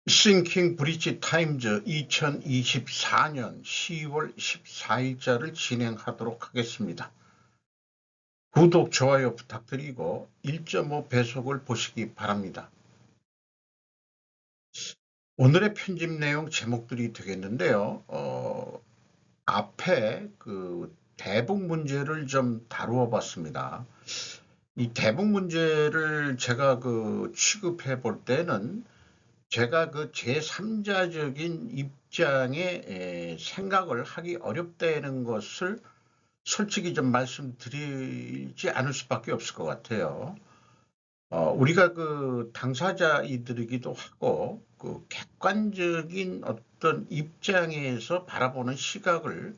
싱킹 브릿지 타임즈 2024년 10월 14일자를 진행하도록 하겠습니다. 구독, 좋아요 부탁드리고 1.5 배속을 보시기 바랍니다. 오늘의 편집 내용 제목들이 되겠는데요. 앞에 대북 문제를 좀 다루어 봤습니다. 이 대북 문제를 제가 취급해 볼 때는 제가 제3자적인 입장에 생각을 하기 어렵다는 것을 솔직히 좀 말씀드리지 않을 수밖에 없을 것 같아요. 우리가 당사자이들이기도 하고 객관적인 어떤 입장에서 바라보는 시각을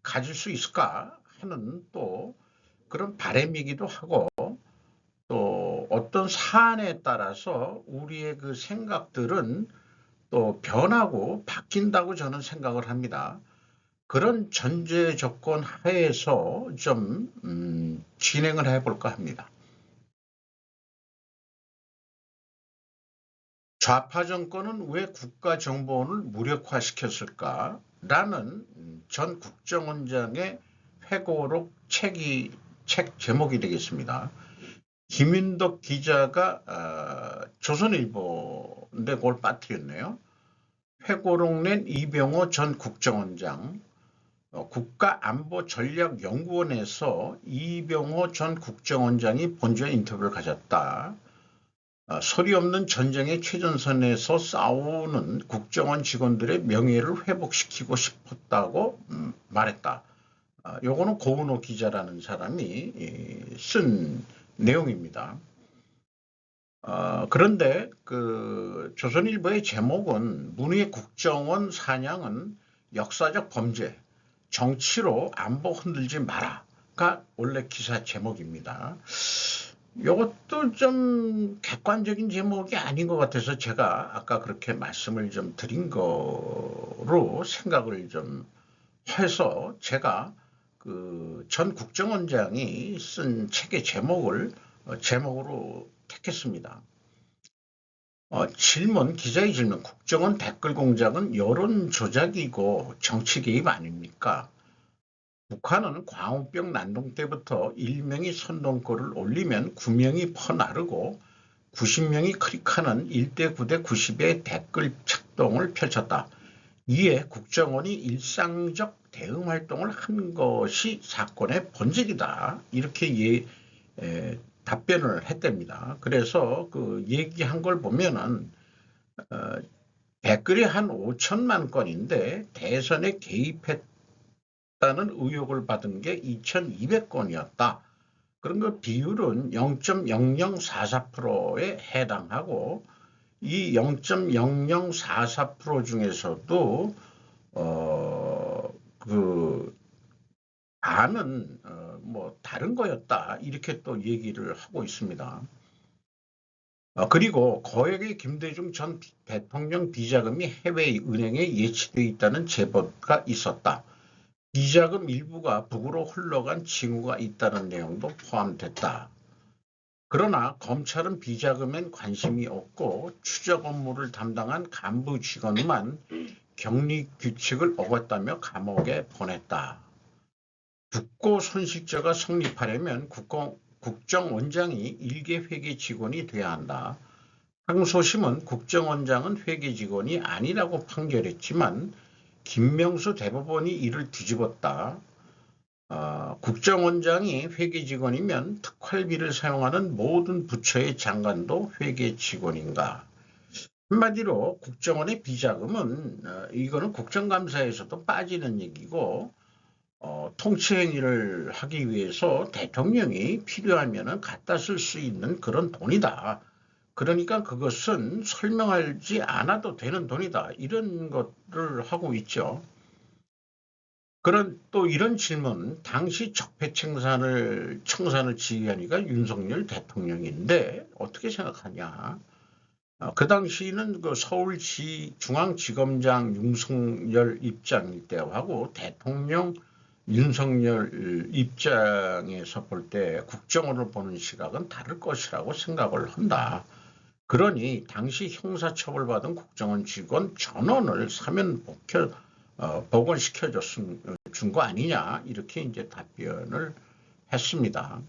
가질 수 있을까 하는 또 그런 바람이기도 하고, 또 어떤 사안에 따라서 우리의 생각들은 또 변하고 바뀐다고 저는 생각을 합니다. 그런 전제 조건 하에서 좀 진행을 해볼까 합니다. 좌파 정권은 왜 국가정보원을 무력화시켰을까? 라는 전 국정원장의 회고록 책 제목이 되겠습니다. 김윤덕 기자가 조선일보인데 그걸 빠뜨렸네요. 회고록 낸 이병호 전 국정원장, 국가안보전략연구원에서 이병호 전 국정원장이 본주에 인터뷰를 가졌다. 소리 없는 전쟁의 최전선에서 싸우는 국정원 직원들의 명예를 회복시키고 싶었다고 말했다. 요거는 고은호 기자라는 사람이 쓴 내용입니다. 그런데 조선일보의 제목은 문의 국정원 사냥은 역사적 범죄, 정치로 안보 흔들지 마라가 원래 기사 제목입니다. 이것도 좀 객관적인 제목이 아닌 것 같아서 제가 아까 그렇게 말씀을 좀 드린 거로 생각을 좀 해서 제가 전 국정원장이 쓴 책의 제목으로 택했습니다. 기자의 질문. 국정원 댓글 공작은 여론 조작이고 정치 개입 아닙니까? 북한은 광우병 난동 때부터 1명이 선동글을 올리면 9명이 퍼나르고 90명이 클릭하는 1대 9대 90의 댓글 착동을 펼쳤다. 이에 국정원이 일상적 대응 활동을 한 것이 사건의 본질이다. 이렇게 답변을 했답니다. 그래서 얘기한 걸 보면은 댓글이 한 5천만 건인데 대선에 개입했다는 의혹을 받은 게 2,200건이었다. 그런 그 비율은 0.0044%에 해당하고, 이 0.0044% 중에서도 반은 다른 거였다, 이렇게 또 얘기를 하고 있습니다. 그리고 거액의 김대중 전 대통령 비자금이 해외 은행에 예치되어 있다는 제보가 있었다. 비자금 일부가 북으로 흘러간 징후가 있다는 내용도 포함됐다. 그러나 검찰은 비자금엔 관심이 없고 추적 업무를 담당한 간부 직원만 격리 규칙을 어겼다며 감옥에 보냈다. 국고 손실죄가 성립하려면 국정원장이 일개 회계 직원이 돼야 한다. 항소심은 국정원장은 회계 직원이 아니라고 판결했지만 김명수 대법원이 이를 뒤집었다. 국정원장이 회계 직원이면 특활비를 사용하는 모든 부처의 장관도 회계 직원인가? 한마디로 국정원의 비자금은 이거는 국정감사에서도 빠지는 얘기고, 통치행위를 하기 위해서 대통령이 필요하면 갖다 쓸 수 있는 그런 돈이다. 그러니까 그것은 설명하지 않아도 되는 돈이다. 이런 것을 하고 있죠. 또 이런 질문, 당시 적폐청산을 지휘한 이가 윤석열 대통령인데 어떻게 생각하냐? 그 당시는 서울시 중앙지검장 윤석열 입장일 때하고 대통령 윤석열 입장에서 볼 때 국정원을 보는 시각은 다를 것이라고 생각을 한다. 그러니 당시 형사처벌받은 국정원 직원 전원을 사면 복원시켜 준 거 아니냐, 이렇게 이제 답변을 했습니다.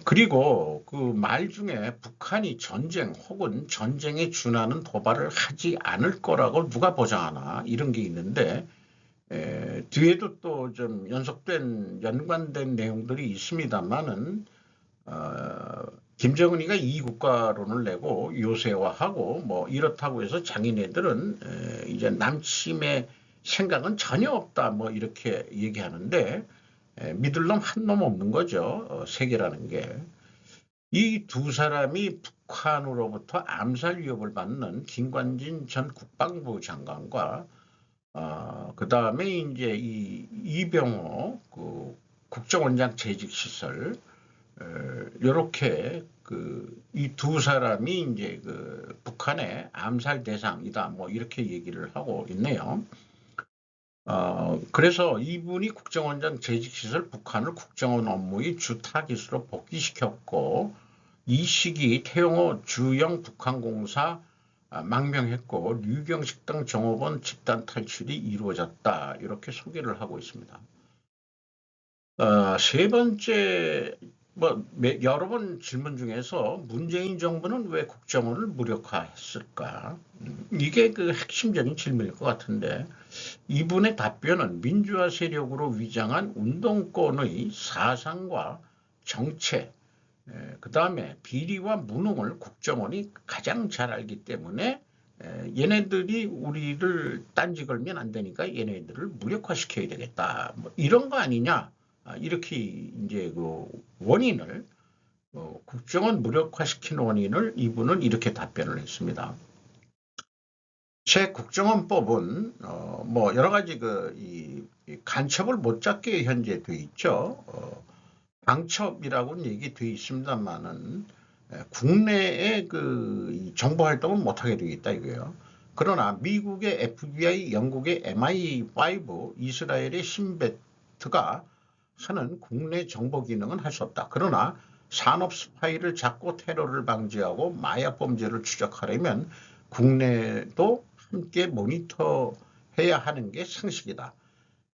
그리고 그 말 중에 북한이 전쟁 혹은 전쟁에 준하는 도발을 하지 않을 거라고 누가 보장하나, 이런 게 있는데, 뒤에도 또 좀 연관된 내용들이 있습니다만은, 김정은이가 이국가론을 내고 요새화하고 뭐 이렇다고 해서 장인애들은 이제 남침의 생각은 전혀 없다, 뭐 이렇게 얘기하는데, 믿을 놈 한 놈 없는 거죠. 세계라는 게. 이 두 사람이 북한으로부터 암살 위협을 받는 김관진 전 국방부 장관과 그 다음에 이제 이병호 그 국정원장 재직 시설, 이렇게 이 두 사람이 이제 그 북한의 암살 대상이다, 뭐 이렇게 얘기를 하고 있네요. 그래서 이분이 국정원장 재직시설 북한을 국정원 업무의 주 타깃으로 복귀시켰고, 이 시기 태영호 주영 북한공사 망명했고 류경식당 종업원 집단 탈출이 이루어졌다, 이렇게 소개를 하고 있습니다. 세 번째, 여러 번 질문 중에서 문재인 정부는 왜 국정원을 무력화했을까? 이게 그 핵심적인 질문일 것 같은데, 이분의 답변은 민주화 세력으로 위장한 운동권의 사상과 정체, 그 다음에 비리와 무능을 국정원이 가장 잘 알기 때문에 얘네들이 우리를 딴지 걸면 안 되니까 얘네들을 무력화시켜야 되겠다, 뭐 이런 거 아니냐, 이렇게 이제 그 원인을, 국정원 무력화시킨 원인을 이분은 이렇게 답변을 했습니다. 새 국정원법은 뭐 여러 가지 이 간첩을 못 잡게 현재 돼 있죠. 방첩이라고는 얘기 돼 있습니다만은 국내에 그 정보 활동을 못하게 되어 있다 이거예요. 그러나 미국의 FBI, 영국의 MI5, 이스라엘의 신베트가 하는 국내 정보 기능은 할 수 없다. 그러나 산업 스파이를 잡고 테러를 방지하고 마약 범죄를 추적하려면 국내도 함께 모니터해야 하는 게 상식이다.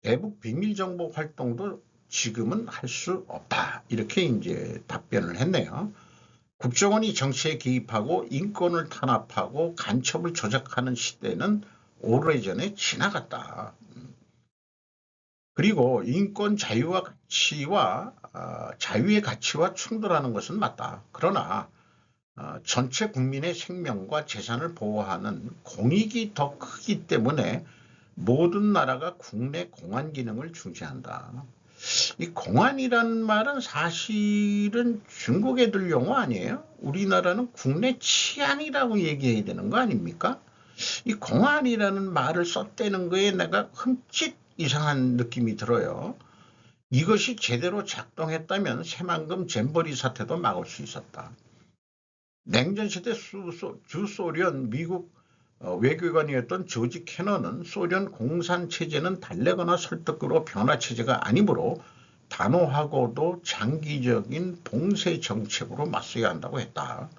대북 비밀 정보 활동도 지금은 할 수 없다, 이렇게 이제 답변을 했네요. 국정원이 정치에 개입하고 인권을 탄압하고 간첩을 조작하는 시대는 오래전에 지나갔다. 그리고 인권 자유와 가치와 자유의 가치와 충돌하는 것은 맞다. 그러나 전체 국민의 생명과 재산을 보호하는 공익이 더 크기 때문에 모든 나라가 국내 공안 기능을 중시한다. 이 공안이라는 말은 사실은 중국 애들 용어 아니에요? 우리나라는 국내 치안이라고 얘기해야 되는 거 아닙니까? 이 공안이라는 말을 썼다는 거에 내가 흠칫 이상한 느낌이 들어요. 이것이 제대로 작동했다면 새만금 잼버리 사태도 막을 수 있었다. 냉전시대 주소련 미국 외교관이었던 조지 캐넌은 소련 공산체제는 달래거나 설득으로 변화체제가 아니므로 단호하고도 장기적인 봉쇄 정책으로 맞서야 한다고 했다.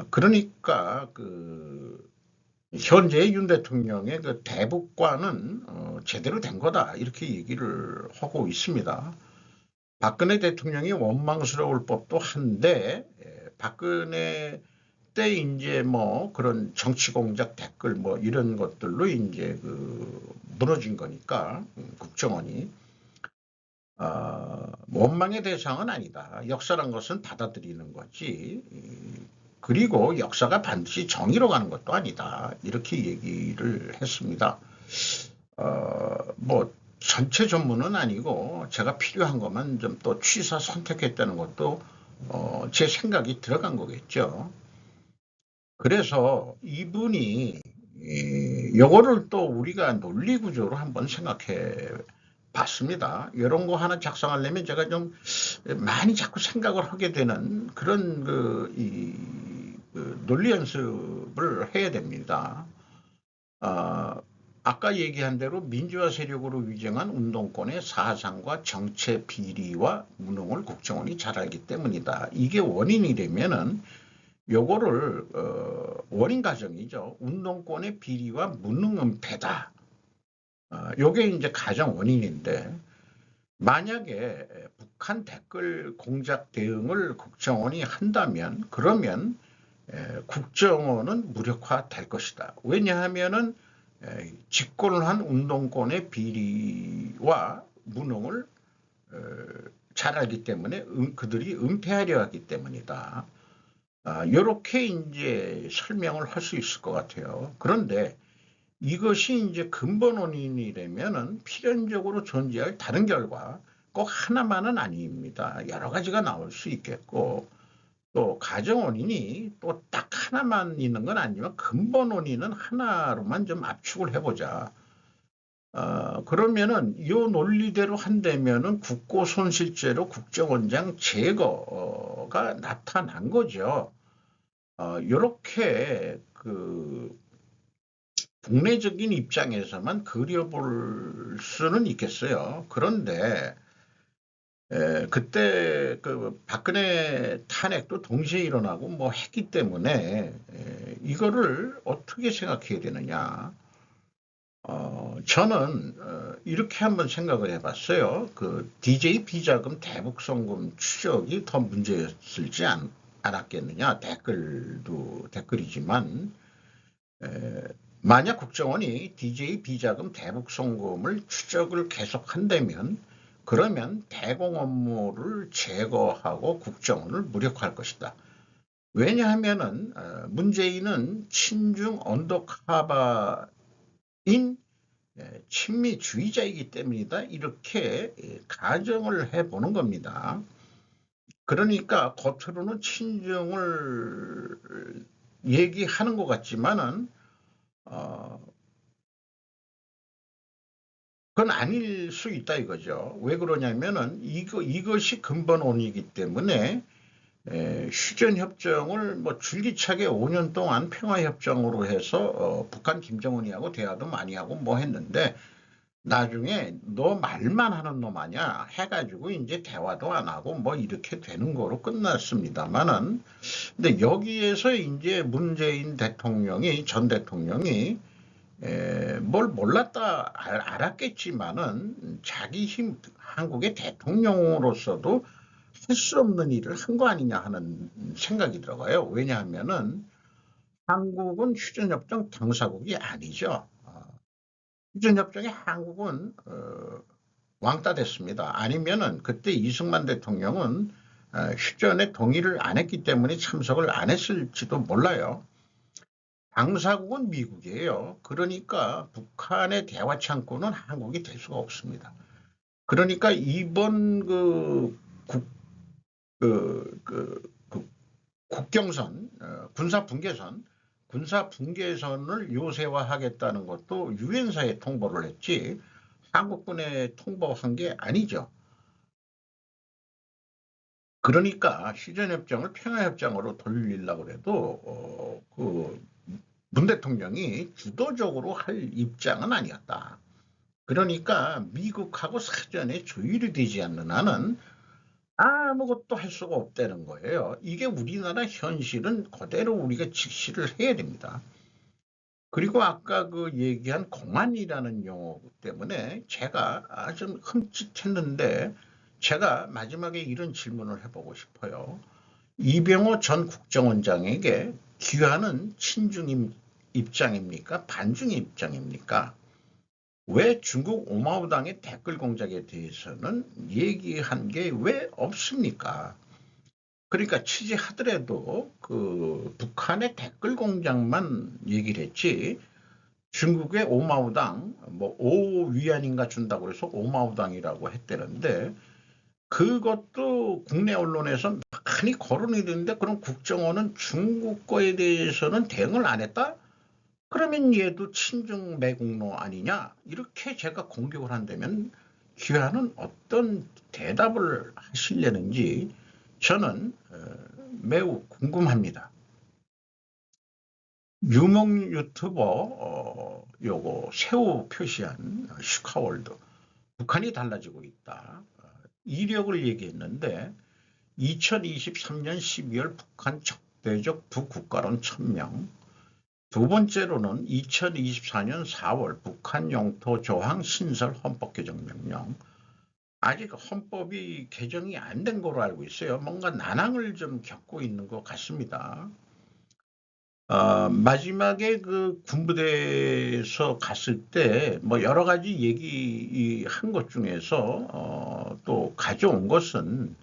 그러니까 현재 윤 대통령의 그 대북과는 제대로 된 거다, 이렇게 얘기를 하고 있습니다. 박근혜 대통령이 원망스러울 법도 한데, 박근혜 때 이제 뭐 그런 정치 공작 댓글 뭐 이런 것들로 이제 무너진 거니까 국정원이 원망의 대상은 아니다. 역사란 것은 받아들이는 거지. 그리고 역사가 반드시 정의로 가는 것도 아니다, 이렇게 얘기를 했습니다. 뭐 전체 전문은 아니고 제가 필요한 것만 좀 또 취사 선택했다는 것도 제 생각이 들어간 거겠죠. 그래서 이분이 요거를 또 우리가 논리 구조로 한번 생각해 봤습니다. 이런 거 하나 작성하려면 제가 좀 많이 자꾸 생각을 하게 되는 그런 논리 연습을 해야 됩니다. 아까 얘기한 대로 민주화 세력으로 위장한 운동권의 사상과 정체 비리와 무능을 국정원이 잘 알기 때문이다. 이게 원인이라면은 요거를 원인 가정이죠. 운동권의 비리와 무능 은폐다. 요게 이제 가장 원인인데 만약에 북한 댓글 공작 대응을 국정원이 한다면 그러면 국정원은 무력화될 것이다. 왜냐하면은 집권을 한 운동권의 비리와 무능을 잘 알기 때문에 그들이 은폐하려 하기 때문이다. 이렇게 이제 설명을 할 수 있을 것 같아요. 그런데 이것이 이제 근본 원인이라면은 필연적으로 존재할 다른 결과 꼭 하나만은 아닙니다. 여러 가지가 나올 수 있겠고 또 가정 원인이 또 딱 하나만 있는 건 아니지만 근본 원인은 하나로만 좀 압축을 해보자. 그러면은 이 논리대로 한다면은 국고손실죄로 국정원장 제거가 나타난 거죠. 이렇게 그 국내적인 입장에서만 그려볼 수는 있겠어요. 그런데 그때 그 박근혜 탄핵도 동시에 일어나고 뭐 했기 때문에 이거를 어떻게 생각해야 되느냐. 저는 이렇게 한번 생각을 해봤어요. 그 DJ 비자금 대북송금 추적이 더 문제였을지 않았겠느냐. 댓글도 댓글이지만 만약 국정원이 DJ 비자금 대북송금을 추적을 계속한다면 그러면 대공 업무를 제거하고 국정원을 무력화할 것이다. 왜냐하면은 문재인은 친중 언더카바인 친미주의자이기 때문이다. 이렇게 가정을 해보는 겁니다. 그러니까 겉으로는 친중을 얘기하는 것 같지만은 그건 아닐 수 있다 이거죠. 왜 그러냐면은 이것이 근본 원인이기 때문에 휴전협정을 뭐 줄기차게 5년 동안 평화협정으로 해서 북한 김정은이하고 대화도 많이 하고 뭐 했는데 나중에 너 말만 하는 놈 아니야 해가지고 이제 대화도 안 하고 뭐 이렇게 되는 거로 끝났습니다만은 근데 여기에서 이제 문재인 대통령이 전 대통령이 뭘 몰랐다 알았겠지만은 자기 힘 한국의 대통령으로서도 할 수 없는 일을 한 거 아니냐 하는 생각이 들어가요. 왜냐하면은 한국은 휴전협정 당사국이 아니죠. 휴전협정에 한국은 왕따 됐습니다. 아니면은 그때 이승만 대통령은 휴전에 동의를 안 했기 때문에 참석을 안 했을지도 몰라요. 당사국은 미국이에요. 그러니까 북한의 대화 창구는 한국이 될 수가 없습니다. 그러니까 이번 그 국경선, 군사 분계선을 요새화하겠다는 것도 유엔사에 통보를 했지 한국군에 통보한 게 아니죠. 그러니까 휴전협정을 평화협정으로 돌리려고 해도 문 대통령이 주도적으로 할 입장은 아니었다. 그러니까 미국하고 사전에 조율이 되지 않는 한은 아무것도 할 수가 없다는 거예요. 이게 우리나라 현실은 그대로 우리가 직시를 해야 됩니다. 그리고 아까 그 얘기한 공안이라는 용어 때문에 제가 좀 흠칫했는데 제가 마지막에 이런 질문을 해보고 싶어요. 이병호 전 국정원장에게 귀하는 친중 입장입니까? 반중 입장입니까? 왜 중국 오마우당의 댓글 공작에 대해서는 얘기한 게 왜 없습니까? 그러니까 취재하더라도 그 북한의 댓글 공작만 얘기를 했지 중국의 오마우당 뭐 5위안인가 준다고 해서 오마우당이라고 했다는데 그것도 국내 언론에서 많이 거론이 되는데 그럼 국정원은 중국 거에 대해서는 대응을 안 했다? 그러면 얘도 친중 매국노 아니냐? 이렇게 제가 공격을 한다면 귀하는 어떤 대답을 하시려는지 저는 매우 궁금합니다. 유명 유튜버 요거 새우 표시한 슈카월드 북한이 달라지고 있다. 이력을 얘기했는데 2023년 12월 북한 적대적 부국가론 1000명, 두 번째로는 2024년 4월 북한 영토 조항 신설 헌법 개정 명령. 아직 헌법이 개정이 안 된 거로 알고 있어요. 뭔가 난항을 좀 겪고 있는 것 같습니다. 마지막에 그 군부대에서 갔을 때 뭐 여러 가지 얘기한 것 중에서 또 가져온 것은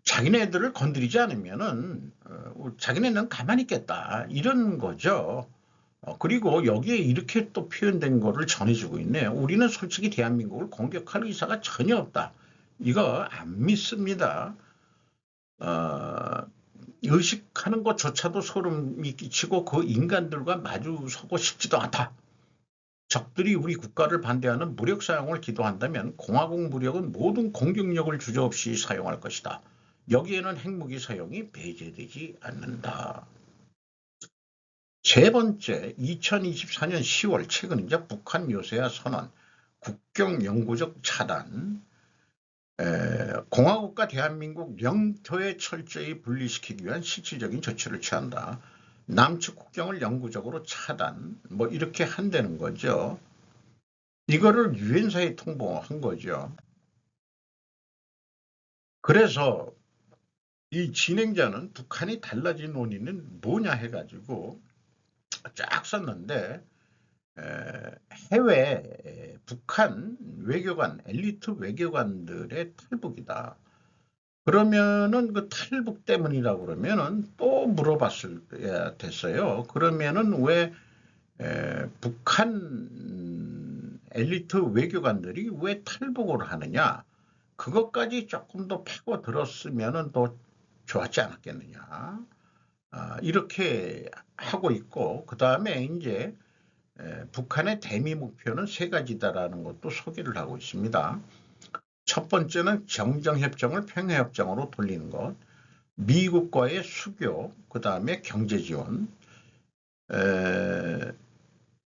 자기네들을 건드리지 않으면은 자기네는 가만히 있겠다 이런 거죠. 그리고 여기에 이렇게 또 표현된 거를 전해주고 있네요. 우리는 솔직히 대한민국을 공격할 의사가 전혀 없다. 이거 안 믿습니다. 의식하는 것조차도 소름이 끼치고 그 인간들과 마주서고 싶지도 않다. 적들이 우리 국가를 반대하는 무력 사용을 기도한다면 공화국 무력은 모든 공격력을 주저없이 사용할 것이다. 여기에는 핵무기 사용이 배제되지 않는다. 세 번째, 2024년 10월 최근이자 북한 요새화 선언, 국경 영구적 차단, 공화국과 대한민국 영토에 철저히 분리시키기 위한 실질적인 조치를 취한다. 남측 국경을 영구적으로 차단, 뭐 이렇게 한다는 거죠. 이거를 유엔사에 통보한 거죠. 그래서 이 진행자는 북한이 달라진 원인은 뭐냐 해가지고 쫙 썼는데 해외 북한 외교관, 엘리트 외교관들의 탈북이다. 그러면은 그 탈북 때문이라고 그러면은 또 물어봤을 됐어요. 그러면은 왜 북한 엘리트 외교관들이 왜 탈북을 하느냐? 그것까지 조금 더 파고 들었으면은 더 좋았지 않았겠느냐? 이렇게 하고 있고 그 다음에 이제 북한의 대미 목표는 세 가지다라는 것도 소개를 하고 있습니다. 첫 번째는 정전협정을 평화협정으로 돌리는 것, 미국과의 수교, 그 다음에 경제지원.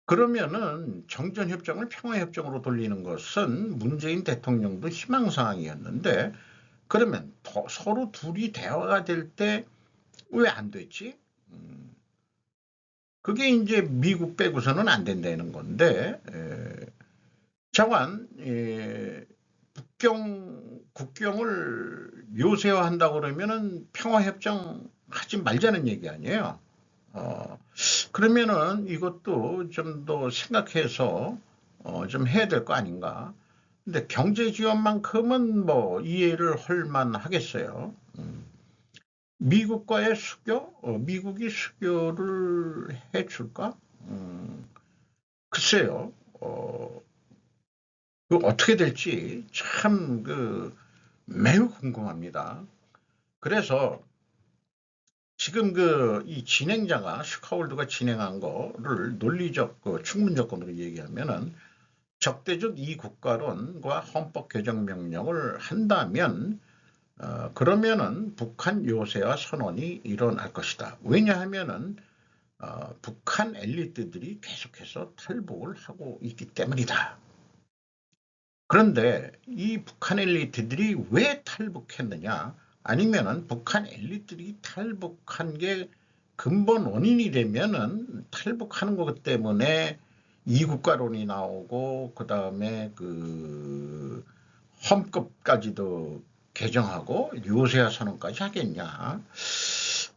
그러면은 정전협정을 평화협정으로 돌리는 것은 문재인 대통령도 희망사항이었는데 그러면 서로 둘이 대화가 될 때 왜 안 됐지? 그게 이제 미국 빼고서는 안 된다는 건데 자관 국경을 요새화한다고 그러면은 평화협정 하지 말자는 얘기 아니에요. 그러면은 이것도 좀 더 생각해서 좀 해야 될 거 아닌가. 근데 경제 지원만큼은 뭐 이해를 할 만하겠어요. 미국과의 수교? 미국이 수교를 해줄까? 글쎄요. 그 어떻게 될지 참 매우 궁금합니다. 그래서 지금 이 진행자가 슈카월드가 진행한 거를 논리적 충분 조건으로 얘기하면은 적대적 이국가론과 헌법 개정 명령을 한다면 그러면은 북한 요새화 선언이 일어날 것이다. 왜냐하면은 북한 엘리트들이 계속해서 탈북을 하고 있기 때문이다. 그런데 이 북한 엘리트들이 왜 탈북했느냐? 아니면은 북한 엘리트들이 탈북한 게 근본 원인이 되면은 탈북하는 것 때문에 이국가론이 나오고 그 다음에 헌법까지도 개정하고 요새화 선언까지 하겠냐?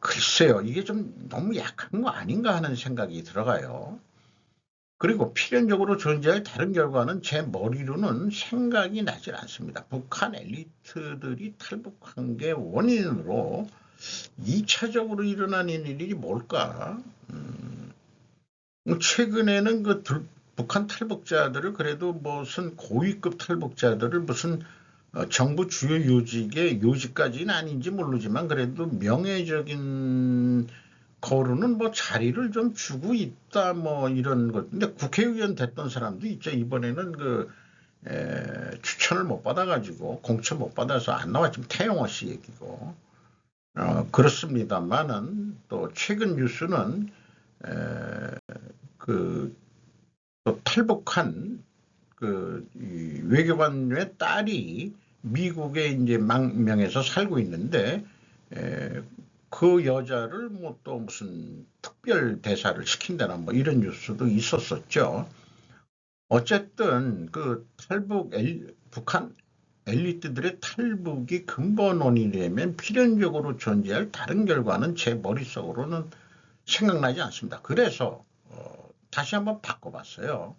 글쎄요, 이게 좀 너무 약한 거 아닌가 하는 생각이 들어가요. 그리고 필연적으로 존재할 다른 결과는 제 머리로는 생각이 나질 않습니다. 북한 엘리트들이 탈북한 게 원인으로 2차적으로 일어나는 일이 뭘까? 최근에는 북한 탈북자들을 그래도 무슨 고위급 탈북자들을 무슨 정부 주요 요직의 요직까지는 아닌지 모르지만 그래도 명예적인 거로는 뭐 자리를 좀 주고 있다 뭐 이런 것. 근데 국회의원 됐던 사람도 있죠. 이번에는 추천을 못 받아가지고 공천 못 받아서 안 나왔지만 태영호 씨 얘기고. 그렇습니다만은 또 최근 뉴스는 그 또 탈북한 이 외교관의 딸이 미국에 이제 망명해서 살고 있는데 에, 그 여자를 뭐 또 무슨 특별 대사를 시킨다나 뭐 이런 뉴스도 있었었죠. 어쨌든 북한 엘리트들의 탈북이 근본 원인이라면 필연적으로 존재할 다른 결과는 제 머릿속으로는 생각나지 않습니다. 그래서 다시 한번 바꿔봤어요.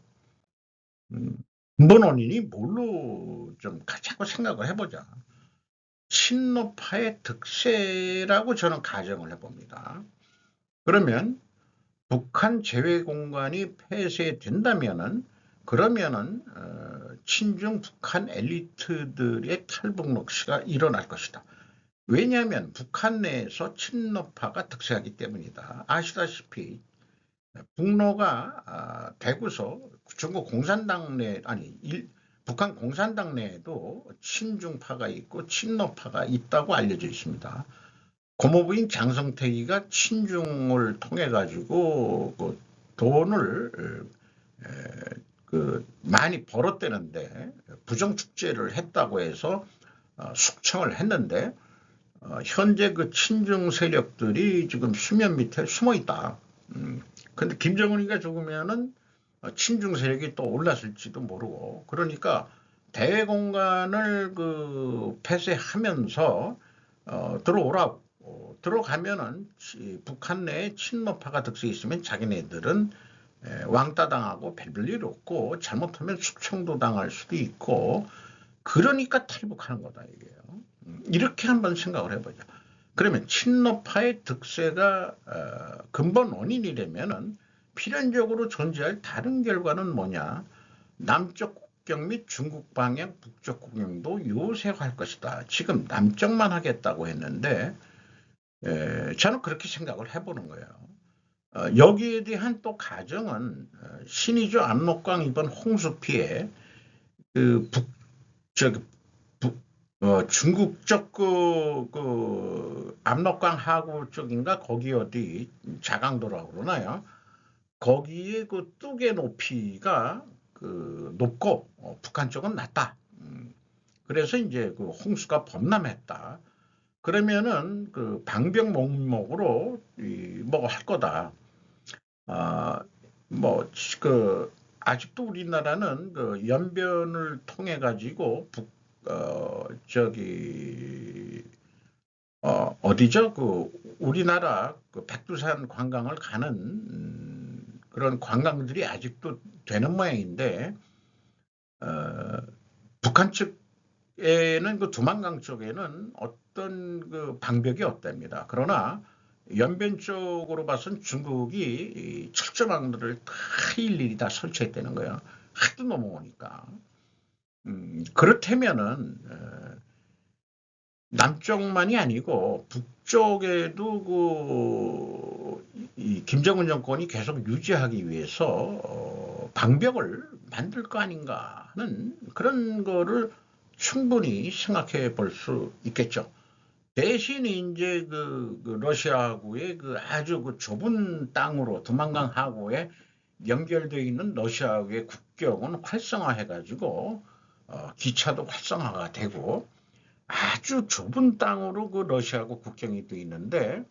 음, 근본 원인이 뭘로 좀 자꾸 생각을 해보자. 친노파의 득세라고 저는 가정을 해봅니다. 그러면 북한 제외 공간이 폐쇄된다면은 그러면은 친중 북한 엘리트들의 탈북 럭시가 일어날 것이다. 왜냐하면 북한 내에서 친노파가 득세하기 때문이다. 아시다시피 북로가 되고서 중국 공산당 내 아니 북한 공산당 내에도 친중파가 있고 친노파가 있다고 알려져 있습니다. 고모부인 장성택이가 친중을 통해 가지고 그 돈을 많이 벌었대는데 부정축제를 했다고 해서 숙청을 했는데 현재 그 친중 세력들이 지금 수면 밑에 숨어 있다. 근데 김정은이가 죽으면은 친중 세력이 또 올랐을지도 모르고 그러니까 대공간을 폐쇄하면서 들어오라고 들어가면은 북한 내에 친노파가 득세 있으면 자기네들은 왕따 당하고 별일 없고 잘못하면 숙청도 당할 수도 있고 그러니까 탈북하는 거다 이게요. 이렇게 한번 생각을 해보자. 그러면 친노파의 득세가 근본 원인이라면은 필연적으로 존재할 다른 결과는 뭐냐? 남쪽 국경 및 중국 방향 북쪽 국경도 요새화할 것이다. 지금 남쪽만 하겠다고 했는데 저는 그렇게 생각을 해보는 거예요. 여기에 대한 또 가정은 신의주 압록강 이번 홍수 피해 저기 중국 쪽 압록강 하구 쪽인가 거기 어디 자강도라고 그러나요? 거기에 그 뚝의 높이가 높고 북한 쪽은 낮다. 그래서 이제 그 홍수가 범람했다. 그러면은 그 방병 목목으로 뭐 할 거다. 아, 뭐 아직도 우리나라는 그 연변을 통해 가지고 저기 어디죠? 우리나라 백두산 관광을 가는 그런 관광들이 아직도 되는 모양인데 어, 북한 측에는 그 두만강 쪽에는 어떤 방벽이 없답니다. 그러나 연변 쪽으로 봐선 중국이 철조망들을 다 일일이 다 설치했다는 거예요. 하도 넘어오니까. 그렇다면은 남쪽만이 아니고 북쪽에도 이 김정은 정권이 계속 유지하기 위해서 방벽을 만들 거 아닌가 하는 그런 거를 충분히 생각해 볼 수 있겠죠. 대신 이제 러시아하고의 아주 좁은 땅으로 두만강 하구에 연결되어 있는 러시아하고의 국경은 활성화해 가지고 기차도 활성화가 되고 아주 좁은 땅으로 러시아하고 국경이 돼 있는데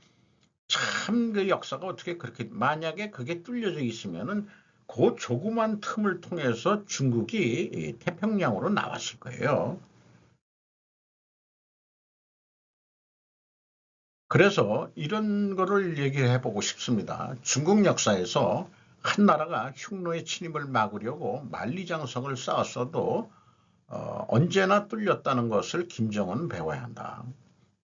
참 그 역사가 어떻게 그렇게 만약에 그게 뚫려져 있으면은 그 조그만 틈을 통해서 중국이 태평양으로 나왔을 거예요. 그래서 이런 거를 얘기해 보고 싶습니다. 중국 역사에서 한 나라가 흉노의 침입을 막으려고 만리장성을 쌓았어도 언제나 뚫렸다는 것을 김정은은 배워야 한다.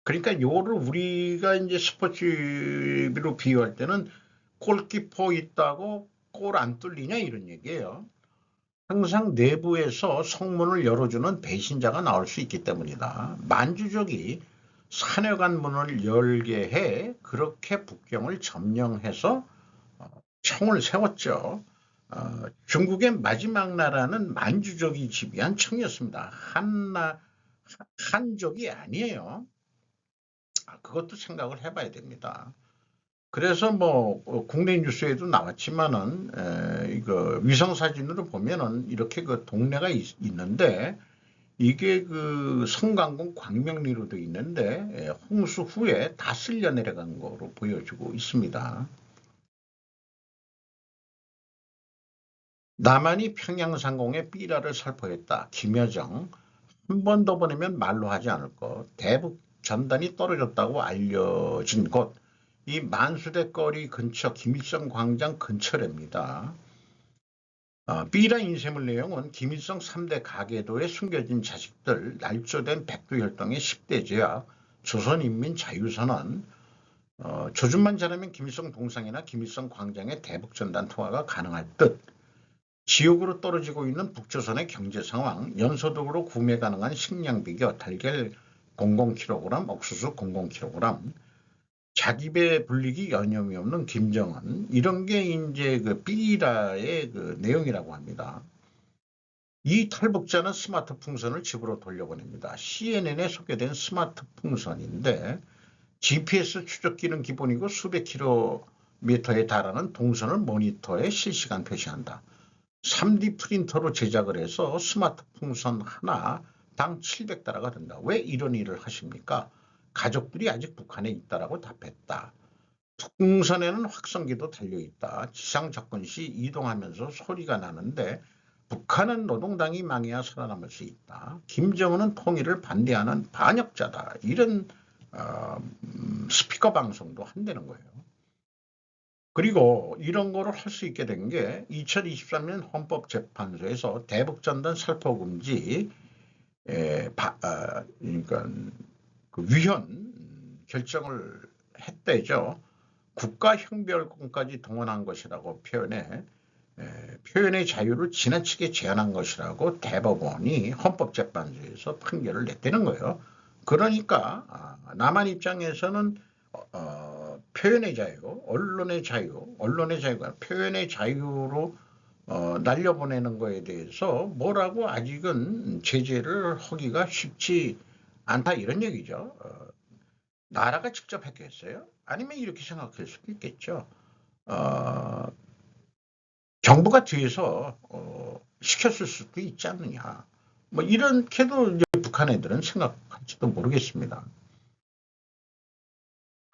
그러니까 요거를 우리가 이제 스포츠로 비유할 때는 골키퍼 있다고 골 안 뚫리냐 이런 얘기예요. 항상 내부에서 성문을 열어주는 배신자가 나올 수 있기 때문이다. 만주족이 산여관 문을 열게 해 그렇게 북경을 점령해서 청을 세웠죠. 중국의 마지막 나라는 만주족이 지배한 청이었습니다. 한족이 아니에요. 그것도 생각을 해봐야 됩니다. 그래서 뭐 국내 뉴스에도 나왔지만은 이거 위성 사진으로 보면은 이렇게 그 동네가 있는데 이게 그 성강공 광명리로 돼 있는데 홍수 후에 다 쓸려 내려간 거로 보여주고 있습니다. 남한이 평양상공에 삐라를 살포했다. 김여정 한 번 더 보내면 말로 하지 않을 것. 대북 전단이 떨어졌다고 알려진 곳. 이 만수대 거리 근처 김일성 광장 근처랍니다. 삐라 인쇄물 내용은 김일성 3대 가계도에 숨겨진 자식들, 날조된 백두혈통의 10대 제약, 조선인민자유선언, 조준만 잘하면 김일성 동상이나 김일성 광장의 대북전단 통화가 가능할 듯, 지옥으로 떨어지고 있는 북조선의 경제 상황, 연소득으로 구매 가능한 식량 비교, 달걀 00kg, 옥수수 00kg, 자기 배 불리기 여념이 없는 김정은, 이런 게 이제 그 삐라의 그 내용이라고 합니다. 이 탈북자는 스마트 풍선을 집으로 돌려보냅니다. CNN에 소개된 스마트 풍선인데 GPS 추적기는 기본이고 수백 킬로미터에 달하는 동선을 모니터에 실시간 표시한다. 3D 프린터로 제작을 해서 스마트 풍선 하나당 700달러가 든다. 왜 이런 일을 하십니까? 가족들이 아직 북한에 있다라고 답했다. 풍선에는 확성기도 달려있다. 지상 접근 시 이동하면서 소리가 나는데 북한은 노동당이 망해야 살아남을 수 있다. 김정은은 통일을 반대하는 반역자다. 이런 스피커 방송도 한다는 거예요. 그리고 이런 거를 할 수 있게 된 게 2023년 헌법재판소에서 대북전단 살포금지 그러니까 그 위헌 결정을 했대죠. 국가형별권까지 동원한 것이라고 표현의 자유를 지나치게 제한한 것이라고 대법원이 헌법재판소에서 판결을 냈다는 거예요. 그러니까 남한 입장에서는 표현의 자유, 언론의 자유가 표현의 자유로 날려보내는 거에 대해서 뭐라고 아직은 제재를 하기가 쉽지 않다 이런 얘기죠. 나라가 직접 했겠어요? 아니면 이렇게 생각할 수도 있겠죠. 정부가 뒤에서 시켰을 수도 있지 않느냐. 뭐 이렇게도 이제 북한 애들은 생각할지도 모르겠습니다.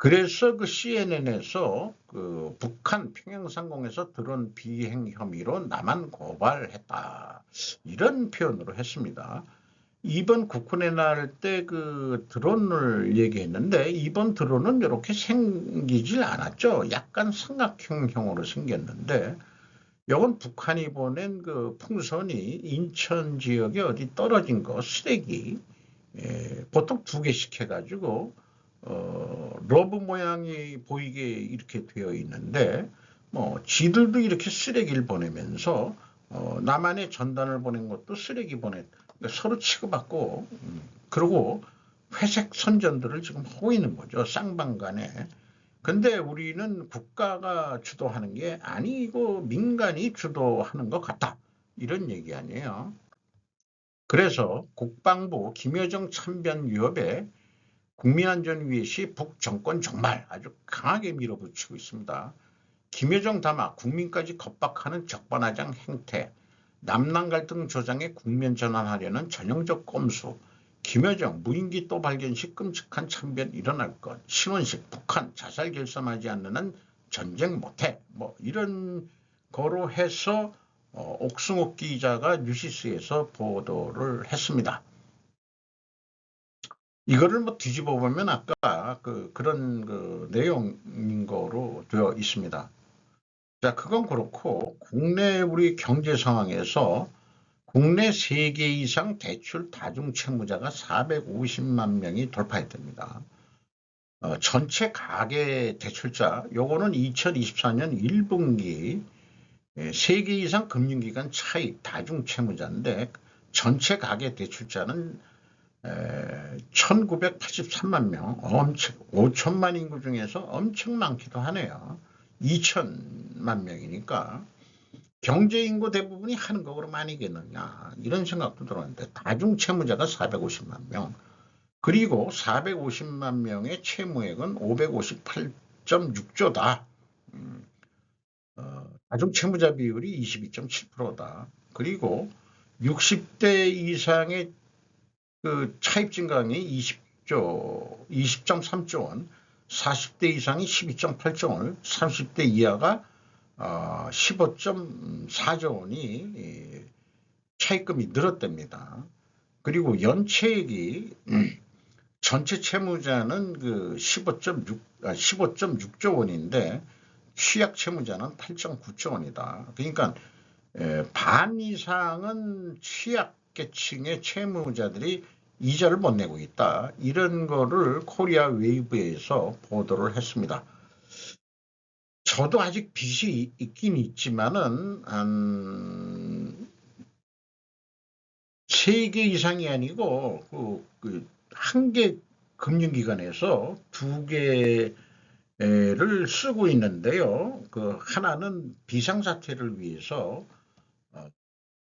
그래서 그 CNN에서 그 북한 평양상공에서 드론 비행 혐의로 남한 고발했다. 이런 표현으로 했습니다. 이번 국군의 날 때 그 드론을 얘기했는데 이번 드론은 이렇게 생기질 않았죠. 약간 삼각형으로 생겼는데 이건 북한이 보낸 그 풍선이 인천 지역에 어디 떨어진 거 쓰레기 보통 2개씩 해가지고 러브 모양이 보이게 이렇게 되어 있는데 뭐 지들도 이렇게 쓰레기를 보내면서 남한에 전단을 보낸 것도 쓰레기 그러니까 서로 치고받고 그러고 회색 선전들을 지금 하고 있는 거죠. 쌍방간에. 근데 우리는 국가가 주도하는 게 아니고 민간이 주도하는 것 같다. 이런 얘기 아니에요. 그래서 국방부 김여정 참변 위협에 국민안전위의 시 북정권 정말 아주 강하게 밀어붙이고 있습니다. 김여정 담아 국민까지 겁박하는 적반하장 행태, 남남 갈등 조장에 국면 전환하려는 전형적 꼼수, 김여정 무인기 또 발견 시 끔찍한 참변 일어날 것, 신원식 북한 자살 결심하지 않는 한 전쟁 못해, 뭐 이런 거로 해서 옥승옥 기자가 뉴시스에서 보도를 했습니다. 이거를 뭐 뒤집어 보면 아까 그런 그 내용인 거로 되어 있습니다. 자, 그건 그렇고 국내 우리 경제 상황에서 국내 3개 이상 대출 다중 채무자가 450만 명이 돌파했답니다. 전체 가계 대출자 요거는 2024년 1분기 3개 이상 금융기관 차익 다중 채무자인데 전체 가계 대출자는 1983만 명, 5천만 인구 중에서 엄청 많기도 하네요. 2천만 명이니까 경제인구 대부분이 한국으로 많이겠느냐 이런 생각도 들었는데 다중채무자가 450만 명. 그리고 450만 명의 채무액은 558.6조다. 가중 채무자 비율이 22.7%다. 그리고 60대 이상의 그 차입 증가액이 20.3조 원, 40대 이상이 12.8조 원, 30대 이하가 15.4조 원이 차입금이 늘었답니다. 그리고 연체액이 전체 채무자는 그 15.6조 원인데 취약 채무자는 8.9조 원이다. 그러니까 반 이상은 취약계층의 채무자들이 이자를 못 내고 있다. 이런 거를 코리아 웨이브에서 보도를 했습니다. 저도 아직 빚이 있긴 있지만은 한 3개 이상이 아니고 한 개 금융기관에서 2개를 쓰고 있는데요. 그 하나는 비상사태를 위해서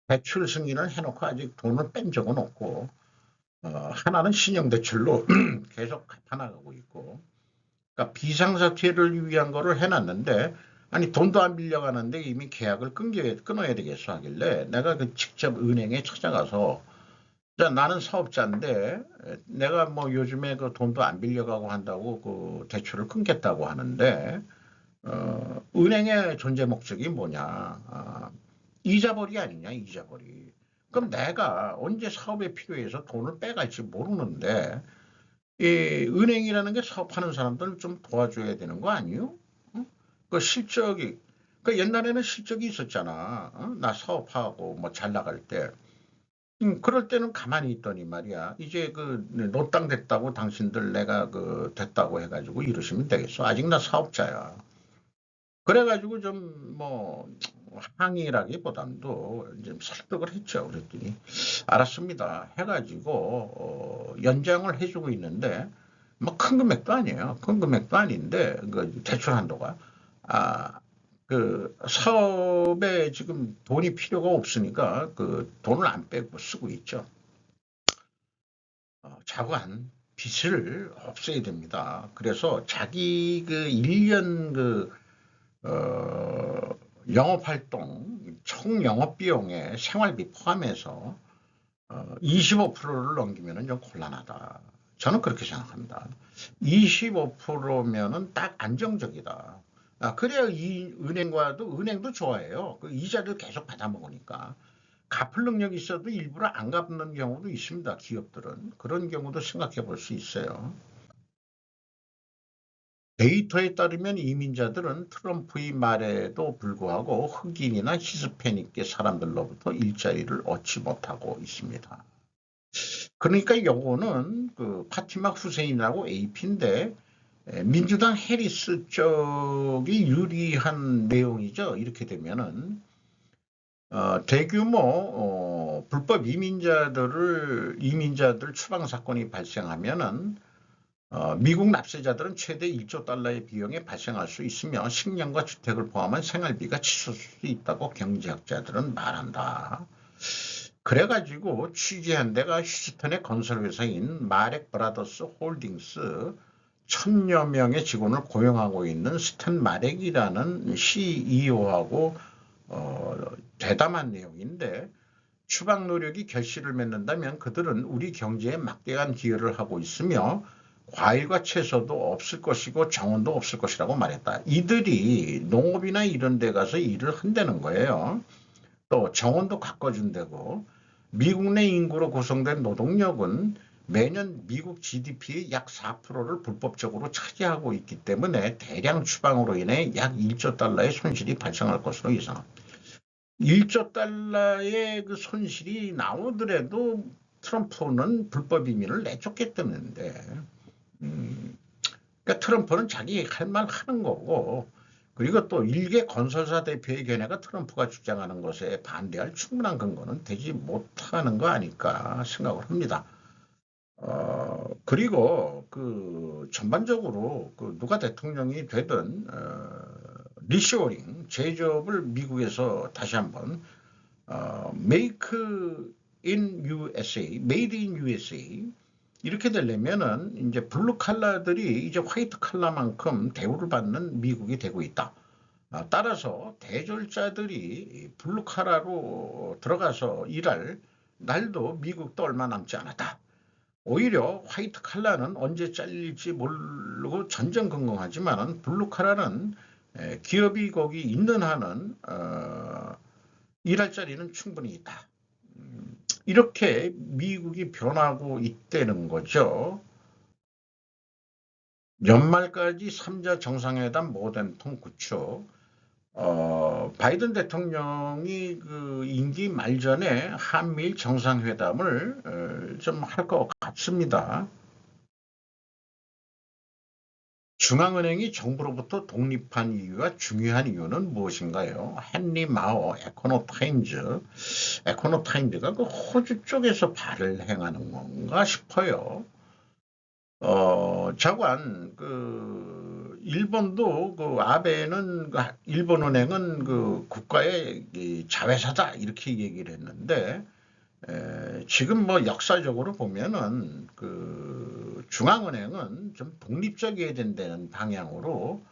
대출 승인을 해놓고 아직 돈을 뺀 적은 없고, 하나는 신용대출로 계속 갚아나가고 있고, 그러니까 비상사태를 위한 거를 해놨는데, 아니 돈도 안 빌려가는데 이미 계약을 끊어야 되겠어 하길래 내가 그 직접 은행에 찾아가서, 자, 나는 사업자인데 내가 뭐 요즘에 그 돈도 안 빌려가고 한다고 그 대출을 끊겠다고 하는데, 은행의 존재 목적이 뭐냐? 이자벌이 아니냐, 이자벌이. 그럼 내가 언제 사업에 필요해서 돈을 빼갈지 모르는데, 이 은행이라는 게 사업하는 사람들 좀 도와줘야 되는 거 아니요? 어? 그 실적이, 그 옛날에는 실적이 있었잖아. 나 사업하고 뭐 잘 나갈 때. 그럴 때는 가만히 있더니 말이야. 이제 그 노땅 됐다고 당신들 내가 그 됐다고 해가지고 이러시면 되겠어. 아직 나 사업자야. 그래가지고 좀 뭐 항의라기보단도 좀 설득을 했죠. 그랬더니 알았습니다. 해가지고 연장을 해주고 있는데 뭐 큰 금액도 아니에요. 큰 금액도 아닌데 그 대출 한도가 그 사업에 지금 돈이 필요가 없으니까 그 돈을 안 빼고 쓰고 있죠. 자관 빚을 없애야 됩니다. 그래서 자기 그 1년 그 영업활동 총 영업비용에 생활비 포함해서 25%를 넘기면 좀 곤란하다. 저는 그렇게 생각합니다. 25%면은 딱 안정적이다. 그래야 이 은행도 좋아해요. 그 이자를 계속 받아먹으니까. 갚을 능력이 있어도 일부러 안 갚는 경우도 있습니다. 기업들은. 그런 경우도 생각해 볼 수 있어요. 데이터에 따르면 이민자들은 트럼프의 말에도 불구하고 흑인이나 히스패닉계 사람들로부터 일자리를 얻지 못하고 있습니다. 그러니까 요거는 그 파티마 후세인하고 AP인데 민주당 해리스 쪽이 유리한 내용이죠. 이렇게 되면은 대규모 불법 이민자들 추방 사건이 발생하면은 미국 납세자들은 최대 1조 달러의 비용에 발생할 수 있으며 식량과 주택을 포함한 생활비가 치솟을 수 있다고 경제학자들은 말한다. 그래가지고 취재한 데가 휴스턴의 건설회사인 마렉 브라더스 홀딩스 1000여 명의 직원을 고용하고 있는 스탠 마렉이라는 CEO하고 대담한 내용인데, 추방 노력이 결실을 맺는다면 그들은 우리 경제에 막대한 기여를 하고 있으며 과일과 채소도 없을 것이고 정원도 없을 것이라고 말했다. 이들이 농업이나 이런 데 가서 일을 한다는 거예요. 또 정원도 가꿔준다고. 미국 내 인구로 구성된 노동력은 매년 미국 GDP의 약 4%를 불법적으로 차지하고 있기 때문에 대량 추방으로 인해 약 1조 달러의 손실이 발생할 것으로 예상합니다. 1조 달러의 그 손실이 나오더라도 트럼프는 불법 이민을 내쫓겠다는데, 그러니까 트럼프는 자기 할 말 하는 거고, 그리고 또 일개 건설사 대표의 견해가 트럼프가 주장하는 것에 반대할 충분한 근거는 되지 못하는 거 아닐까 생각을 합니다. 그리고 그 전반적으로 그 누가 대통령이 되든 리쇼어링 제조업을 미국에서 다시 한번 Make in USA, Made in USA 이렇게 되려면은 이제 블루 칼라들이 이제 화이트 칼라만큼 대우를 받는 미국이 되고 있다. 따라서 대졸자들이 블루 칼라로 들어가서 일할 날도 미국도 얼마 남지 않았다. 오히려 화이트 칼라는 언제 잘릴지 모르고 전전긍긍하지만 블루 칼라는 기업이 거기 있는 한은 일할 자리는 충분히 있다. 이렇게 미국이 변하고 있다는 거죠. 연말까지 3자 정상회담 모덴톤 구축. 바이든 대통령이 그 임기 말전에 한미일 정상회담을 좀 할 것 같습니다. 중앙은행이 정부로부터 독립한 이유가 중요한 이유는 무엇인가요? 헨리 마오 에코노타임즈가 그 호주 쪽에서 발행하는 건가 싶어요. 자관 일본도 그 아베는 일본은행은 그 국가의 자회사다 이렇게 얘기를 했는데 지금 뭐 역사적으로 보면은 그 중앙은행은 좀 독립적이어야 된다는 방향으로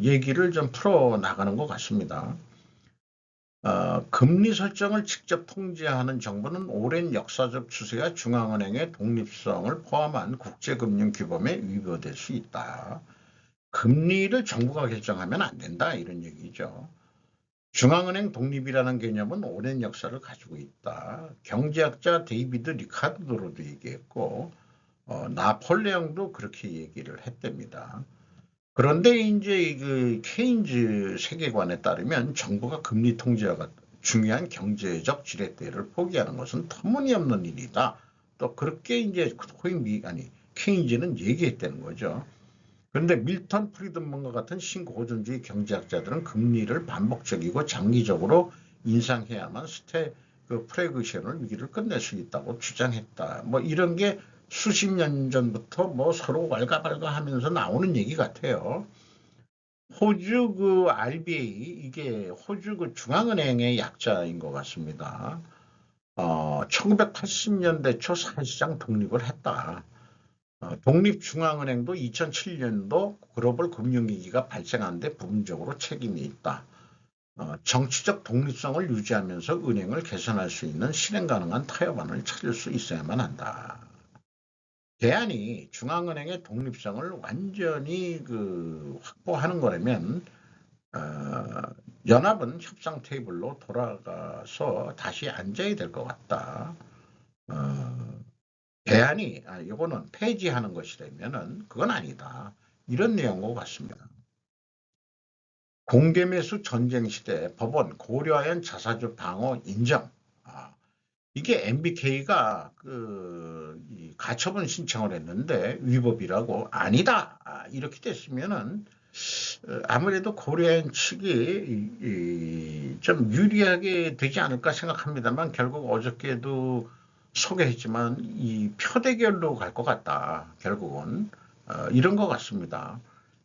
얘기를 좀 풀어 나가는 것 같습니다. 금리 설정을 직접 통제하는 정부는 오랜 역사적 추세와 중앙은행의 독립성을 포함한 국제금융규범에 위배될 수 있다. 금리를 정부가 결정하면 안 된다 이런 얘기죠. 중앙은행 독립이라는 개념은 오랜 역사를 가지고 있다. 경제학자 데이비드 리카르도로도 얘기했고 나폴레옹도 그렇게 얘기를 했답니다. 그런데 이제 그 케인즈 세계관에 따르면 정부가 금리 통제와 중요한 경제적 지렛대를 포기하는 것은 터무니없는 일이다. 또 그렇게 이제 케인즈는 얘기했다는 거죠. 그런데 밀턴 프리드먼과 같은 신고전주의 경제학자들은 금리를 반복적이고 장기적으로 인상해야만 프레그션을 위기를 끝낼 수 있다고 주장했다. 뭐 이런 게 수십 년 전부터 뭐 서로 왈가왈가 하면서 나오는 얘기 같아요. 호주 그 RBA 이게 호주 그 중앙은행의 약자인 것 같습니다. 1980년대 초 사실상 독립을 했다. 독립중앙은행도 2007년도 글로벌 금융위기가 발생한 데 부분적으로 책임이 있다. 정치적 독립성을 유지하면서 은행을 개선할 수 있는 실행 가능한 타협안을 찾을 수 있어야만 한다. 대안이 중앙은행의 독립성을 완전히 확보하는 거라면 연합은 협상 테이블로 돌아가서 다시 앉아야 될 것 같다. 대안이 이거는 폐지하는 것이라면은 그건 아니다. 이런 내용과 같습니다. 공개매수 전쟁 시대 법원 고려하연 자사주 방어 인정. 이게 MBK가 가처분 신청을 했는데 위법이라고 아니다. 이렇게 됐으면은 아무래도 고려하연 측이 좀 유리하게 되지 않을까 생각합니다만 결국 어저께도 소개했지만 이 표대결로 갈 것 같다. 결국은 이런 것 같습니다.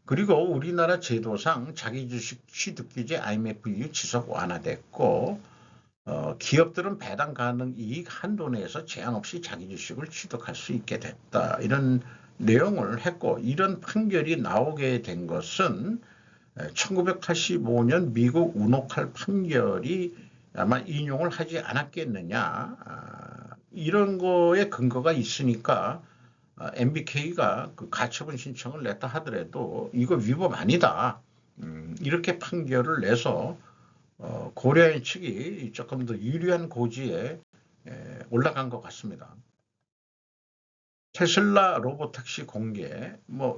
그리고 우리나라 제도상 자기 주식 취득 규제 IMF 지속 완화됐고 기업들은 배당 가능 이익 한도 내에서 제한 없이 자기 주식을 취득할 수 있게 됐다. 이런 내용을 했고 이런 판결이 나오게 된 것은 1985년 미국 우노칼 판결이 아마 인용을 하지 않았겠느냐. 이런 거에 근거가 있으니까 MBK가 그 가처분 신청을 냈다 하더라도 이거 위법 아니다. 이렇게 판결을 내서 고려인 측이 조금 더 유리한 고지에 올라간 것 같습니다. 테슬라 로보택시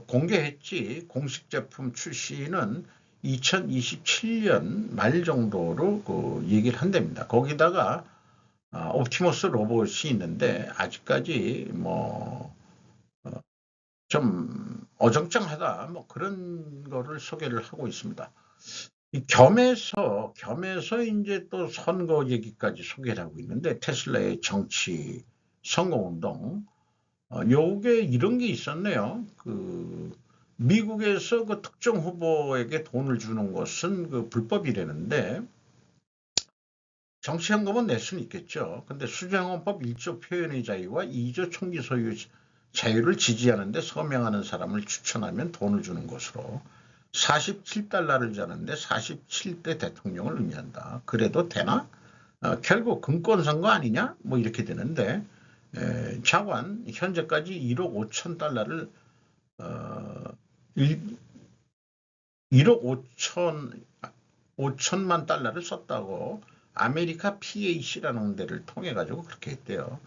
공개했지 공식 제품 출시는 2027년 말 정도로 얘기를 한답니다. 거기다가 옵티머스 로봇이 있는데 아직까지 좀 어정쩡하다 그런 거를 소개를 하고 있습니다. 겸해서 이제 또 선거 얘기까지 소개를 하고 있는데 테슬라의 정치 선거운동 요게 이런 게 있었네요. 미국에서 그 특정 후보에게 돈을 주는 것은 불법이라는데 정치현금은 낼 수는 있겠죠. 근데 수정헌법 1조 표현의 자유와 2조 총기 소유 자유를 지지하는데 서명하는 사람을 추천하면 돈을 주는 것으로 47달러를 자는데 47대 대통령을 의미한다. 그래도 되나? 결국 금권선거 아니냐? 뭐 이렇게 되는데 차관 현재까지 1억 5천 달러를 1억 5천만 달러를 썼다고 아메리카 PAC라는 데를 통해 가지고 그렇게 했대요.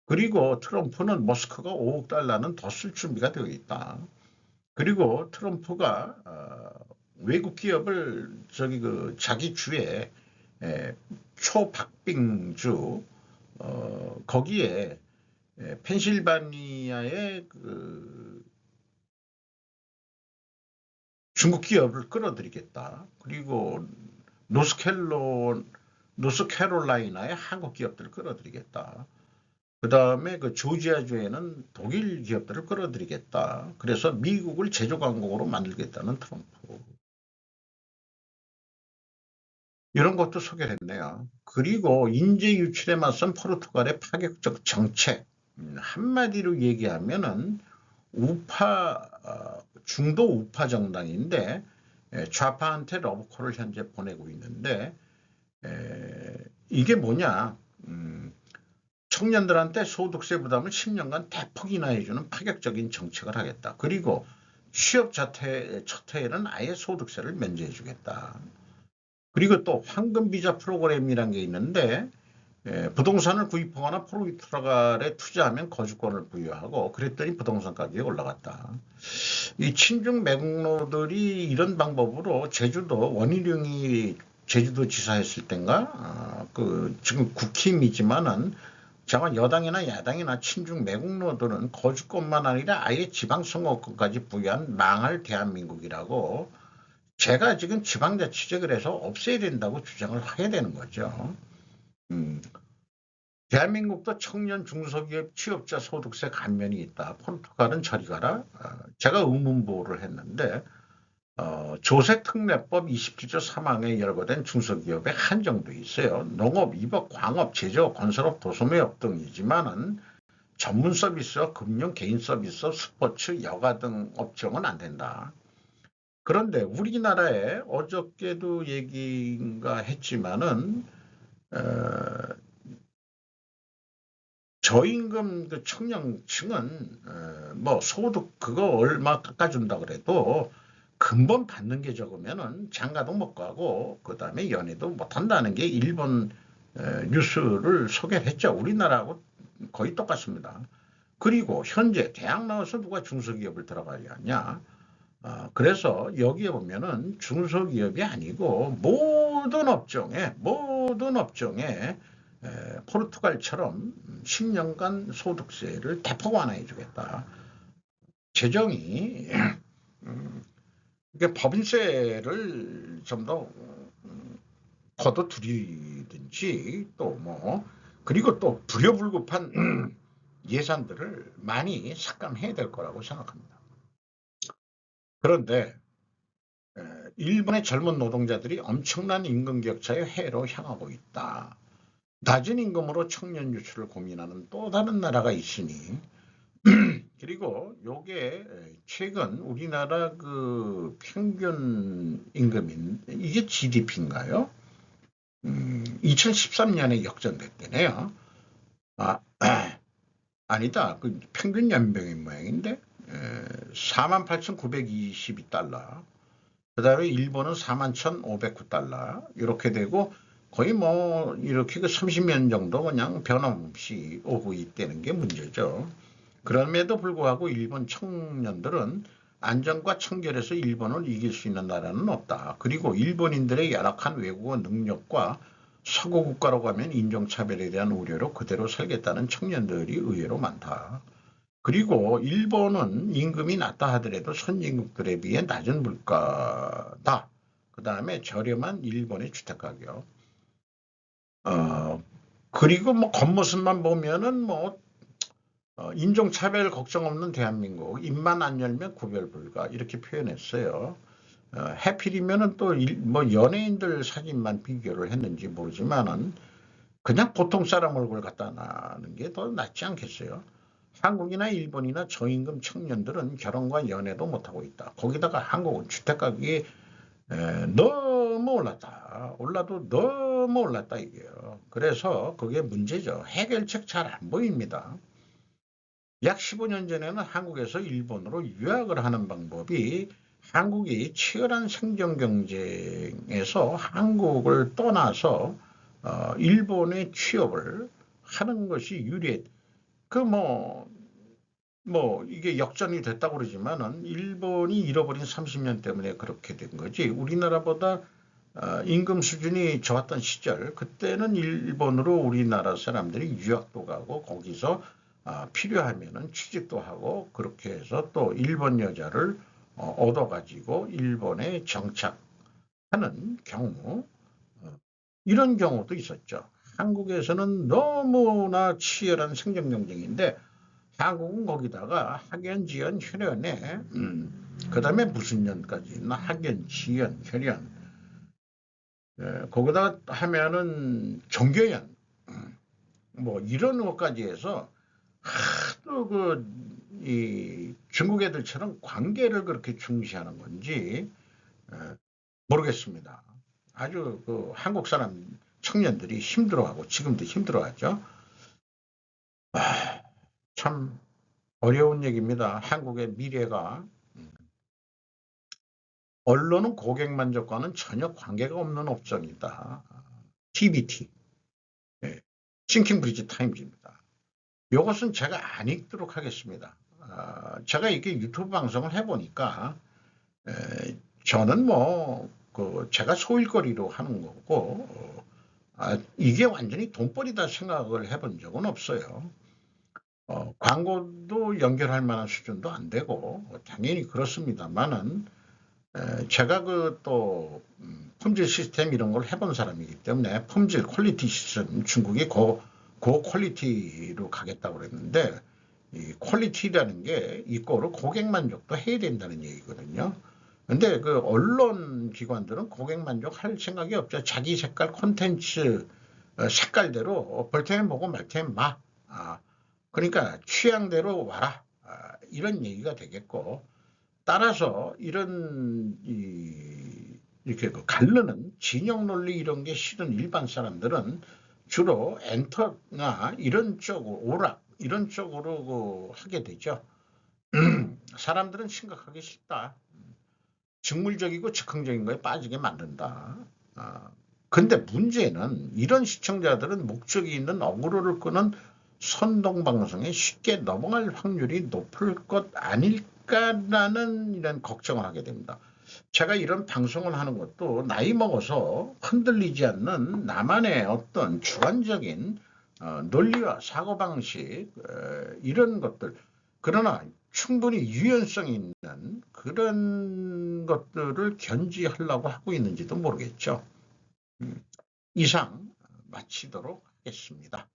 그리고 트럼프는 머스크가 5억 달러는 더 쓸 준비가 되어 있다. 그리고 트럼프가 외국 기업을 자기 주에 초박빙주 거기에 펜실바니아의 중국 기업을 끌어들이겠다. 그리고 노스캐롤라이나의 한국 기업들을 끌어들이겠다. 그 다음에 조지아주에는 독일 기업들을 끌어들이겠다. 그래서 미국을 제조강국으로 만들겠다는 트럼프. 이런 것도 소개를 했네요. 그리고 인재 유출에 맞선 포르투갈의 파격적 정책. 한마디로 얘기하면은 중도 우파 정당인데 좌파한테 러브콜을 현재 보내고 있는데 이게 뭐냐. 청년들한테 소득세 부담을 10년간 대폭 인하해주는 파격적인 정책을 하겠다. 그리고 취업 첫 해에는 아예 소득세를 면제해주겠다. 그리고 또 황금비자 프로그램이라는 게 있는데 부동산을 구입하거나 포르투갈에 투자하면 거주권을 부여하고 그랬더니 부동산 가격이 올라갔다. 이 친중 매국노들이 이런 방법으로 제주도 원희룡이 제주도 지사했을 땐가 지금 국힘이지만은 자관 여당이나 야당이나 친중 매국노들은 거주권만 아니라 아예 지방선거권까지 부여한 망할 대한민국이라고 제가 지금 지방자치제 그래서 없애야 된다고 주장을 하게 되는 거죠. 대한민국도 청년 중소기업 취업자 소득세 감면이 있다. 포르투갈은 저리 가라. 제가 의문보호를 했는데 조세특례법 27조 3항에 열거된 중소기업에 한정돼 있어요. 농업, 입업, 광업, 제조업, 건설업, 도소매업 등이지만은 전문 서비스와 금융, 개인 서비스, 스포츠, 여가 등 업종은 안 된다. 그런데 우리나라에 어저께도 얘기인가 했지만은 저임금 청년층은 뭐 소득 그거 얼마 깎아준다 그래도 근본 받는 게 적으면은 장가도 못 가고 그 다음에 연애도 못 한다는 게 일본 뉴스를 소개를 했죠. 우리나라하고 거의 똑같습니다. 그리고 현재 대학 나와서 누가 중소기업을 들어가려 하냐. 그래서 여기에 보면은 중소기업이 아니고 모든 업종에 포르투갈처럼 10년간 소득세를 대폭 완화해 주겠다. 재정이 법인세를 좀 더 걷어들이든지 그리고 또 불효불급한 예산들을 많이 삭감해야 될 거라고 생각합니다. 그런데 일본의 젊은 노동자들이 엄청난 임금 격차의 해로 향하고 있다. 낮은 임금으로 청년 유출을 고민하는 또 다른 나라가 있으니 그리고 요게 최근 우리나라 평균 임금인 이게 GDP인가요? 2013년에 역전됐대네요. 아니다. 평균 연봉인 모양인데 48,922달러. 그 다음에 일본은 41,509달러. 이렇게 되고 거의 이렇게 30년 정도 그냥 변함없이 오고 있다는 게 문제죠. 그럼에도 불구하고 일본 청년들은 안전과 청결에서 일본을 이길 수 있는 나라는 없다. 그리고 일본인들의 열악한 외국어 능력과 서구 국가로 가면 인종차별에 대한 우려로 그대로 살겠다는 청년들이 의외로 많다. 그리고 일본은 임금이 낮다 하더라도 선진국들에 비해 낮은 물가다. 그 다음에 저렴한 일본의 주택가격. 그리고 겉모습만 보면은 인종차별 걱정 없는 대한민국, 입만 안 열면 구별 불가 이렇게 표현했어요. 해필이면은 또 연예인들 사진만 비교를 했는지 모르지만은 그냥 보통 사람 얼굴 갖다 놔는 게 더 낫지 않겠어요. 한국이나 일본이나 저임금 청년들은 결혼과 연애도 못하고 있다. 거기다가 한국은 주택가격이 너무 올랐다. 올라도 너무 올랐다 이게요. 그래서 그게 문제죠. 해결책 잘 안 보입니다. 약 15년 전에는 한국에서 일본으로 유학을 하는 방법이 한국이 치열한 생존 경쟁에서 한국을 떠나서 일본에 취업을 하는 것이 유리해. 이게 역전이 됐다고 그러지만은 일본이 잃어버린 30년 때문에 그렇게 된 거지. 우리나라보다 임금 수준이 좋았던 시절, 그때는 일본으로 우리나라 사람들이 유학도 가고 거기서 필요하면은 취직도 하고 그렇게 해서 또 일본 여자를 얻어가지고 일본에 정착하는 경우, 이런 경우도 있었죠. 한국에서는 너무나 치열한 생존 경쟁인데 한국은 거기다가 학연, 지연, 혈연에 그다음에 무슨 년까지 있나 학연, 지연, 혈연 거기다가 하면은 종교연 뭐 이런 것까지 해서 하도 이 중국 애들처럼 관계를 그렇게 중시하는 건지 모르겠습니다. 아주 한국 사람 청년들이 힘들어하고 지금도 힘들어하죠. 참 어려운 얘기입니다. 한국의 미래가 언론은 고객 만족과는 전혀 관계가 없는 업종이다. TBT, 싱킹 브리지 타임즈입니다. 이것은 제가 안 읽도록 하겠습니다. 제가 이렇게 유튜브 방송을 해보니까 저는 제가 소일거리로 하는 거고 이게 완전히 돈벌이다 생각을 해본 적은 없어요. 광고도 연결할 만한 수준도 안 되고 당연히 그렇습니다만은 제가 또 품질 시스템 이런 걸 해본 사람이기 때문에 품질 퀄리티 시스템 중국이 고 퀄리티로 가겠다고 그랬는데 이 퀄리티라는 게 이거를 고객 만족도 해야 된다는 얘기거든요. 근데 언론 기관들은 고객 만족할 생각이 없죠. 자기 색깔 콘텐츠 색깔대로 볼 테면 보고 말 테면 마. 그러니까 취향대로 와라. 이런 얘기가 되겠고 따라서 이렇게 가르는 진영 논리 이런 게 싫은 일반 사람들은 주로 엔터나 이런 쪽으로 오락 이런 쪽으로 하게 되죠. 사람들은 심각하게 싫다. 직물적이고 즉흥적인 거에 빠지게 만든다. 근데 문제는 이런 시청자들은 목적이 있는 어그로를 끄는 선동방송에 쉽게 넘어갈 확률이 높을 것 아닐까라는 이런 걱정을 하게 됩니다. 제가 이런 방송을 하는 것도 나이 먹어서 흔들리지 않는 나만의 어떤 주관적인 논리와 사고방식 이런 것들 그러나 충분히 유연성 있는 그런 것들을 견지하려고 하고 있는지도 모르겠죠. 이상 마치도록 하겠습니다.